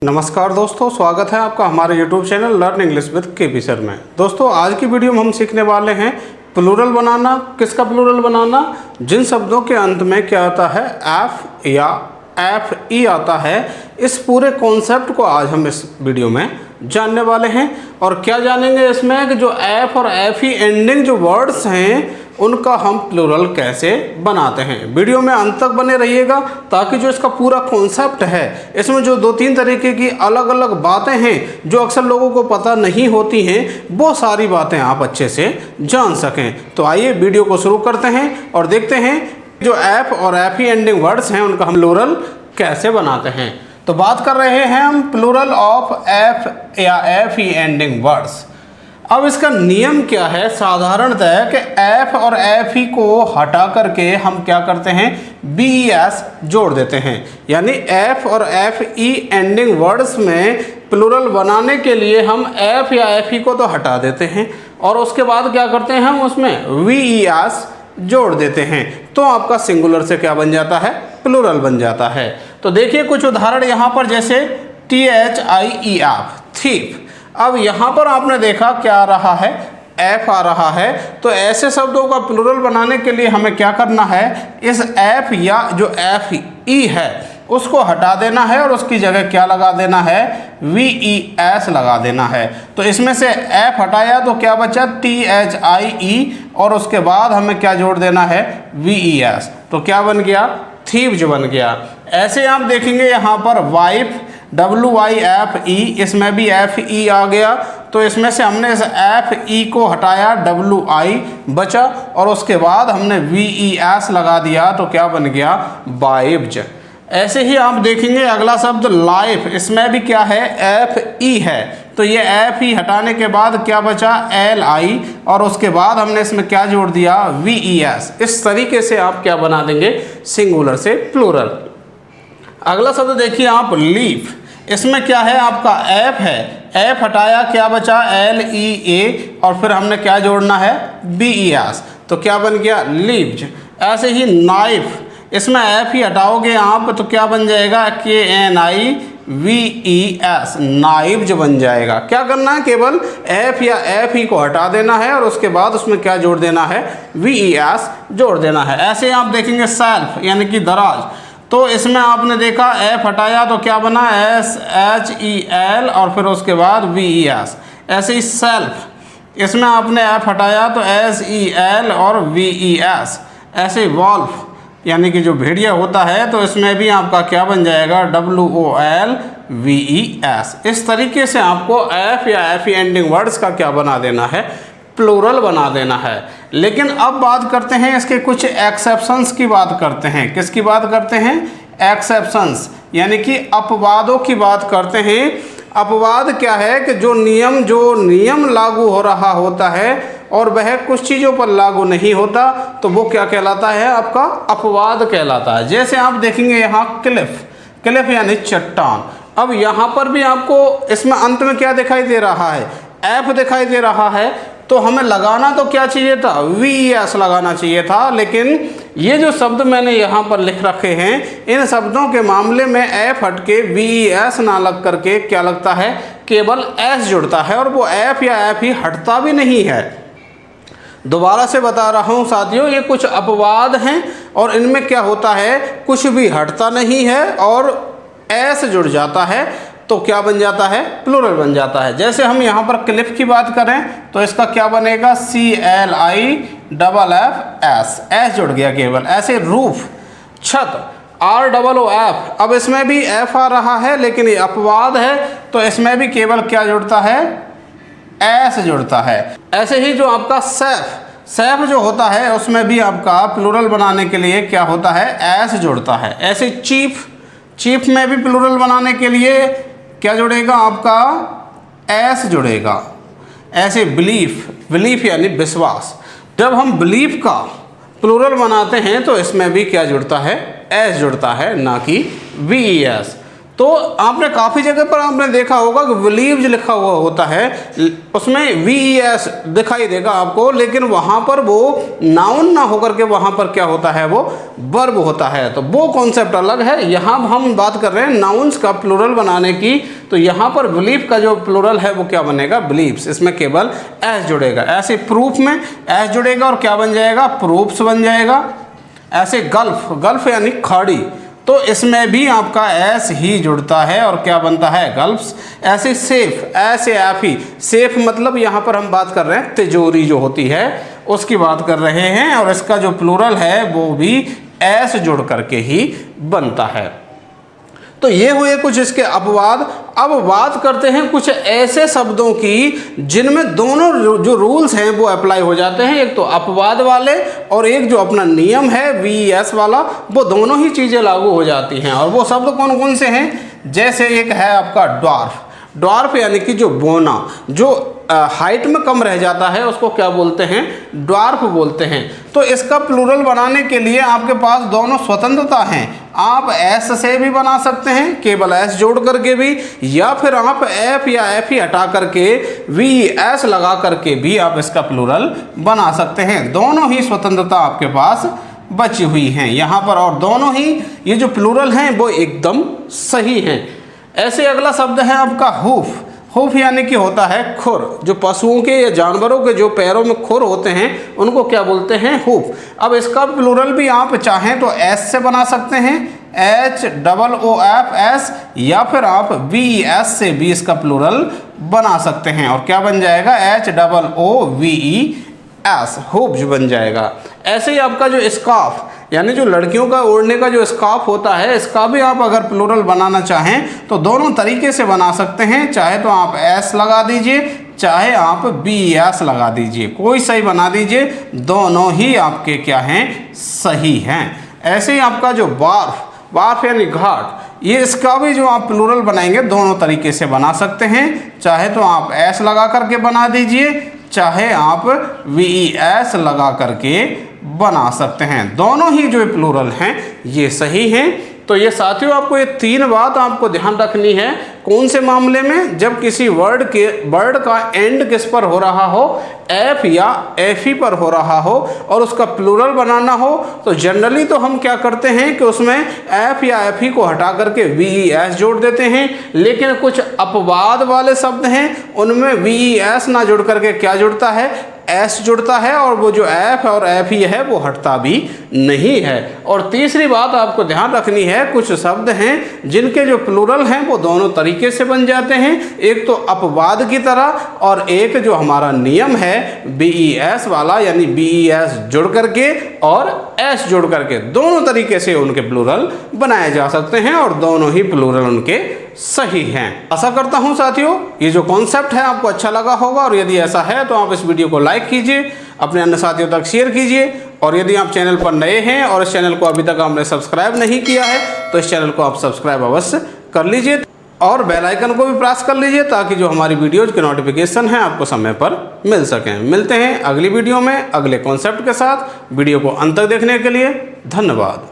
नमस्कार दोस्तों, स्वागत है आपका हमारे YouTube channel learn English with KP sir में। दोस्तों आज की वीडियो में हम सीखने वाले हैं प्लूरल बनाना। किसका प्लूरल बनाना? जिन शब्दों के अंत में क्या आता है, एफ या एफ ई आता है। इस पूरे कॉन्सेप्ट को आज हम इस वीडियो में जानने वाले हैं। और क्या जानेंगे इसमें कि जो एफ और एफ ई एंडिंग जो वर्ड्स हैं उनका हम प्लूरल कैसे बनाते हैं। वीडियो में अंत तक बने रहिएगा ताकि जो इसका पूरा कॉन्सेप्ट है, इसमें जो दो तीन तरीके की अलग अलग बातें हैं जो अक्सर लोगों को पता नहीं होती हैं, वो सारी बातें आप अच्छे से जान सकें। तो आइए वीडियो को शुरू करते हैं और देखते हैं जो एफ और एफ ई एंडिंग वर्ड्स हैं उनका हम प्लूरल कैसे बनाते हैं। तो बात कर रहे हैं हम प्लूरल ऑफ एफ या एफ ई एंडिंग वर्ड्स। अब इसका नियम क्या है? साधारणतः कि एफ और एफ ई को हटा करके हम क्या करते हैं, बी ई एस जोड़ देते हैं। यानी एफ और एफ ई एंडिंग वर्ड्स में प्लूरल बनाने के लिए हम एफ या एफ ई को तो हटा देते हैं और उसके बाद क्या करते हैं, हम उसमें वी ई एस जोड़ देते हैं। तो आपका सिंगुलर से क्या बन जाता है, प्लूरल बन जाता है। तो देखिए कुछ उदाहरण यहाँ पर, जैसे T H I E F, thief. अब यहाँ पर आपने देखा क्या आ रहा है, एफ आ रहा है। तो ऐसे शब्दों का प्लूरल बनाने के लिए हमें क्या करना है, इस एफ या जो एफ ई है उसको हटा देना है और उसकी जगह क्या लगा देना है, वी ई एस लगा देना है। तो इसमें से एफ हटाया तो क्या बचा, टी एच आई ई, और उसके बाद हमें क्या जोड़ देना है, वी ई एस। तो क्या बन गया, थीव जो बन गया। ऐसे आप देखेंगे यहाँ पर वाइफ, WIFE, इसमें भी FE आ गया। तो इसमें से हमने इस FE को हटाया, WI बचा, और उसके बाद हमने VES लगा दिया तो क्या बन गया, वाइब्ज। ऐसे ही आप देखेंगे अगला शब्द लाइफ, इसमें भी क्या है, FE है। तो ये FE हटाने के बाद क्या बचा, LI, और उसके बाद हमने इसमें क्या जोड़ दिया, VES। इस तरीके से आप क्या बना देंगे, सिंगुलर से प्लूरल। अगला शब्द देखिए आप, लीफ। इसमें क्या है, आपका एफ है, एफ हटाया क्या बचा, LEA, और फिर हमने क्या जोड़ना है, BES। तो क्या बन गया, लीव्ज। ऐसे ही नाइफ, इसमें एफ ही हटाओगे आप तो क्या बन जाएगा, KNIVES, नाइव्ज बन जाएगा। क्या करना है, केवल एफ या एफ ही को हटा देना है और उसके बाद उसमें क्या जोड़ देना है, VES जोड़ देना है। ऐसे आप देखेंगे सेल्फ, यानी कि दराज। तो इसमें आपने देखा एफ हटाया तो क्या बना, SHEL, और फिर उसके बाद VES। ऐसे ही सेल्फ, इसमें आपने एफ हटाया तो SEL और VES। ऐसे वॉल्फ, यानी कि जो भेड़िया होता है, तो इसमें भी आपका क्या बन जाएगा, WOLVES। इस तरीके से आपको एफ या एफ ई एंडिंग वर्ड्स का क्या बना देना है, प्लूरल बना देना है। लेकिन अब बात करते हैं इसके कुछ एक्सेप्शंस की बात करते हैं। किसकी बात करते हैं, एक्सेप्शंस, यानी कि अपवादों की बात करते हैं। अपवाद क्या है कि जो नियम लागू हो रहा होता है और वह कुछ चीज़ों पर लागू नहीं होता, तो वो क्या कहलाता है, आपका अपवाद कहलाता है। जैसे आप देखेंगे यहाँ क्लिफ, क्लिफ यानी चट्टान। अब यहाँ पर भी आपको इसमें अंत में क्या दिखाई दे रहा है, एफ दिखाई दे रहा है। तो हमें लगाना तो क्या चाहिए था, VES लगाना चाहिए था। लेकिन ये जो शब्द मैंने यहाँ पर लिख रखे हैं, इन शब्दों के मामले में एफ हट के VES ना लग करके क्या लगता है, केवल S जुड़ता है, और वो एफ या एफ ही हटता भी नहीं है। दोबारा से बता रहा हूँ साथियों, ये कुछ अपवाद हैं और इनमें क्या होता है, कुछ भी हटता नहीं है और S जुड़ जाता है तो क्या बन जाता है, प्लूरल बन जाता है। जैसे हम यहाँ पर क्लिफ की बात करें तो इसका क्या बनेगा, CLIFFS, S जुड़ गया केवल। ऐसे रूफ, छत, ROOF। अब इसमें भी F आ रहा है लेकिन ये अपवाद है, तो इसमें भी केवल क्या जुड़ता है, S जुड़ता है। ऐसे ही जो आपका सैफ, सैफ जो होता है उसमें भी आपका प्लूरल बनाने के लिए क्या होता है, S जुड़ता है। ऐसे चीफ, चीफ में भी प्लूरल बनाने के लिए क्या जुड़ेगा, आपका S जुड़ेगा। ऐसे बिलीफ, बिलीफ यानी विश्वास। जब हम बिलीफ का प्लूरल बनाते हैं तो इसमें भी क्या जुड़ता है, S जुड़ता है, ना कि VES। तो आपने काफ़ी जगह पर आपने देखा होगा कि बिलीव्स लिखा हुआ होता है, उसमें VES दिखाई देगा आपको, लेकिन वहाँ पर वो नाउन ना होकर के वहाँ पर क्या होता है, वो वर्ब होता है। तो वो कॉन्सेप्ट अलग है। यहाँ हम बात कर रहे हैं नाउन्स का प्लूरल बनाने की, तो यहाँ पर बिलीव का जो प्लूरल है वो क्या बनेगा, बिलीव्स। इसमें केवल एस जुड़ेगा। ऐसे प्रूफ में एस जुड़ेगा और क्या बन जाएगा, प्रूफ्स बन जाएगा। ऐसे गल्फ, गल्फ यानी खाड़ी, तो इसमें भी आपका एस ही जुड़ता है और क्या बनता है, गल्फ्स। ऐसे सेफ, ऐसे एफ ही, सेफ मतलब यहाँ पर हम बात कर रहे हैं तिजोरी जो होती है उसकी बात कर रहे हैं, और इसका जो प्लूरल है वो भी एस जुड़ करके ही बनता है। तो ये हुए कुछ इसके अपवाद। अब बात करते हैं कुछ ऐसे शब्दों की जिनमें दोनों जो रूल्स हैं वो अप्लाई हो जाते हैं, एक तो अपवाद वाले और एक जो अपना नियम है VES वाला, वो दोनों ही चीज़ें लागू हो जाती हैं। और वो शब्द कौन कौन से हैं, जैसे एक है आपका ड्वार्फ। ड्वार्फ यानी कि जो बोना, जो हाइट में कम रह जाता है उसको क्या बोलते हैं, ड्वार्फ बोलते हैं। तो इसका प्लूरल बनाने के लिए आपके पास दोनों स्वतंत्रता हैं। आप एस से भी बना सकते हैं, केवल एस जोड़ करके भी, या फिर आप एफ या एफ ही हटा करके VES लगा करके भी आप इसका प्लूरल बना सकते हैं। दोनों ही स्वतंत्रता आपके पास बची हुई हैं यहाँ पर, और दोनों ही ये जो प्लूरल हैं वो एकदम सही हैं। ऐसे अगला शब्द है आपका हूफ। हूफ यानी कि होता है खुर। जो पशुओं के या जानवरों के जो पैरों में खुर होते हैं उनको क्या बोलते हैं, हूफ। अब इसका प्लूरल भी आप चाहें तो एस से बना सकते हैं, HOOFS, या फिर आप VES से भी इसका प्लूरल बना सकते हैं, और क्या बन जाएगा, HOOVES, हूफ बन जाएगा। ऐसे ही आपका जो स्कार्फ यानी जो लड़कियों का ओढ़ने का जो स्कार्फ होता है, इसका भी आप अगर प्लूरल बनाना चाहें तो दोनों तरीके से बना सकते हैं। चाहे तो आप एस लगा दीजिए, चाहे आप VES लगा दीजिए, कोई सही बना दीजिए, दोनों ही आपके क्या हैं, सही हैं। ऐसे ही आपका जो बार्फ, बार्फ यानी घाट, ये इसका भी जो आप प्लूरल बनाएंगे दोनों तरीके से बना सकते हैं। चाहे तो आप एस लगा करके बना दीजिए, चाहे आप VES लगा करके बना सकते हैं। दोनों ही जो प्लूरल हैं ये सही हैं। तो ये साथियों आपको ये 3 बात आपको ध्यान रखनी है। कौन से मामले में, जब किसी वर्ड का एंड किस पर हो रहा हो, एफ या एफ ही पर हो रहा हो, और उसका प्लूरल बनाना हो, तो जनरली तो हम क्या करते हैं कि उसमें एफ या एफ ही को हटा करके VES जोड़ देते हैं। लेकिन कुछ अपवाद वाले शब्द हैं उनमें VES ना जुड़ करके क्या जुड़ता है, एस जुड़ता है, और वो जो एफ और एफ ही है वो हटता भी नहीं है। और तीसरी बात आपको ध्यान रखनी है, कुछ शब्द हैं जिनके जो प्लूरल हैं वो दोनों तरीके से बन जाते हैं, एक तो अपवाद की तरह, और एक जो हमारा नियम है VES वाला, यानी VES जुड़ करके और एस जुड़ करके, दोनों तरीके से उनके प्लूरल बनाए जा सकते हैं, और दोनों ही प्लूरल उनके सही हैं। आशा करता हूं साथियों ये जो कॉन्सेप्ट है आपको अच्छा लगा होगा, और यदि ऐसा है तो आप इस वीडियो को लाइक कीजिए, अपने अन्य साथियों तक शेयर कीजिए, और यदि आप चैनल पर नए हैं और इस चैनल को अभी तक आपने सब्सक्राइब नहीं किया है तो इस चैनल को आप सब्सक्राइब अवश्य कर लीजिए, और बेल आइकन को भी प्रेस कर लीजिए ताकि जो हमारी वीडियोज़ के नोटिफिकेशन है आपको समय पर मिल सकें। मिलते हैं अगली वीडियो में अगले कॉन्सेप्ट के साथ। वीडियो को अंत तक देखने के लिए धन्यवाद।